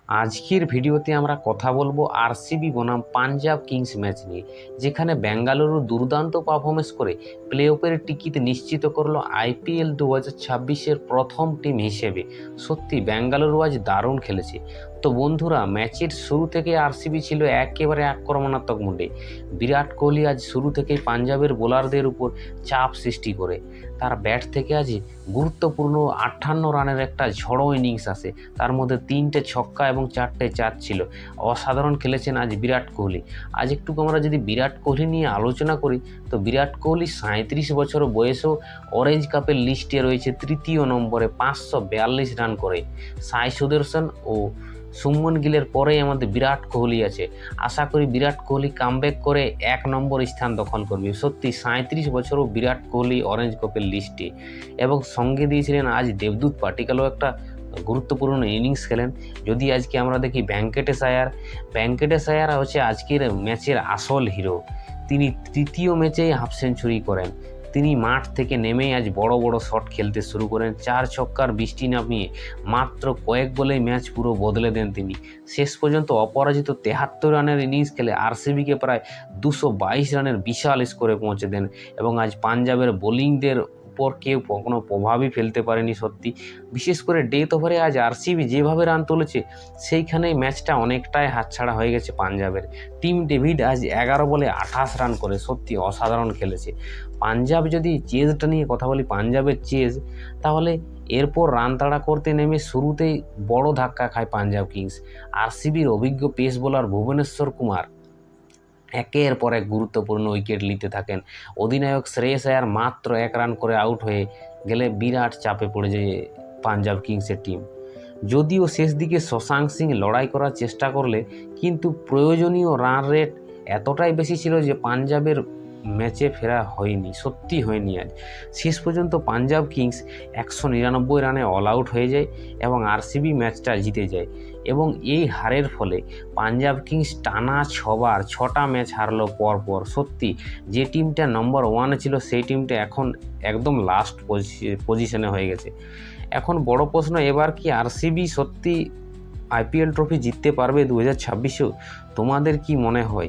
আজকের ভিডিওতে আমরা কথা বলবো আরসিবি বনাম পাঞ্জাব কিংস ম্যাচ নিয়ে, যেখানে বেঙ্গালুরু দুর্দান্ত পারফরমেন্স করে প্লে অফের টিকিট নিশ্চিত করলো আইপিএল 2026-এর প্রথম টিম হিসেবে। সত্যি বেঙ্গালুরু আজ দারুণ খেলেছে। তো বন্ধুরা, ম্যাচের শুরু থেকে আরসিবি ছিল একেবারে আক্রমণাত্মক মুডে। বিরাট কোহলি আজ শুরু থেকেই পাঞ্জাবের বোলারদের উপর চাপ সৃষ্টি করে তার ব্যাট থেকে আজ গুরুত্বপূর্ণ 58 রানের একটা ঝড়ো ইনিংস আসে। তার মধ্যে 3টে ছক্কা এবং 4টে চার ছিল। অসাধারণ খেলেছেন আজ বিরাট কোহলি। আজ একটু আমরা যদি বিরাট কোহলি নিয়ে আলোচনা করি, তো বিরাট কোহলি 37 বছর বয়সেও অরেঞ্জ কাপের লিস্টে রয়েছে তৃতীয় নম্বরে 542 রান করে। সাই সুদর্শন ও সুমন গিলের পরেই আমাদের বিরাট কোহলি আছে। আশা করি বিরাট কোহলি কামব্যাক করে 1 নম্বর স্থান দখল করবে। সত্যি 37 বছরও বিরাট কোহলি অরেঞ্জ কাপের লিস্টে, এবং সঙ্গে দিয়েছিলেন আজ দেবদূত পাটিকালও একটা গুরুত্বপূর্ণ ইনিংস খেলেন। যদি আজকে আমরা দেখি ভেঙ্কটেশ আয়ার হচ্ছে আজকের ম্যাচের আসল হিরো। তিনি তৃতীয় ম্যাচেই হাফ সেঞ্চুরি করেন। তিনি মাঠ থেকে নেমেই আজ বড় বড় শট খেলতে শুরু করেন। 4 ছক্কার বৃষ্টি নামিয়ে মাত্র কয়েক বলেই ম্যাচ পুরো বদলে দেন তিনি। শেষ পর্যন্ত অপরাজিত 73 রানের ইনিংস খেলে আরসিবিকে প্রায় 222 রানের বিশাল স্কোরে পৌঁছে দেন, এবং আজ পাঞ্জাবের বোলিংদের উপর কেউ কোনো প্রভাবই ফেলতে পারেনি। সত্যি, বিশেষ করে ডেথ ওভারে আজ আরসিবি যেভাবে রান তুলেছে, সেইখানেই ম্যাচটা অনেকটাই হাতছাড়া হয়ে গেছে পাঞ্জাবের। টিম ডেভিড আজ 11 বলে 28 রান করে সত্যি অসাধারণ খেলেছে। পাঞ্জাব, যদি চেজটা নিয়ে কথা বলি, পাঞ্জাবের চেজ, তাহলে এরপর রান তাড়া করতে নেমে শুরুতেই বড় ধাক্কা খায় পাঞ্জাব কিংস। আরসিবির অভিজ্ঞ পেস বোলার ভুবনেশ্বর কুমার একের পর এক গুরুত্বপূর্ণ উইকেট নিতে থাকেন। অধিনায়ক শ্রেয়স আয়ার মাত্র 1 রান করে আউট হয়ে গেলে বিরাট চাপে পড়ে যায় পাঞ্জাব কিংসের টিম। যদিও শেষ দিকে শশাঙ্ক সিং লড়াই করার চেষ্টা করলে, কিন্তু প্রয়োজনীয় রান রেট এতটাই বেশি ছিল যে পাঞ্জাবের ম্যাচে ফেরা হয়নি, সত্যি হয়নি। আজ শেষ পর্যন্ত পাঞ্জাব কিংস 199 রানে অল আউট হয়ে যায় এবং আরসিবি ম্যাচটা জিতে যায়। এবং এই হারের ফলে পাঞ্জাব কিংস টানা 6টা ম্যাচ হারলো পরপর। সত্যি, যে টিমটা নম্বর 1 ছিল সেই টিমটা এখন একদম লাস্ট পজিশনে হয়ে গেছে। এখন বড় প্রশ্ন, এবার কি আরসিবি সত্যি আইপিএল ট্রফি জিততে পারবে 2026-এও? তোমাদের কি মনে হয়?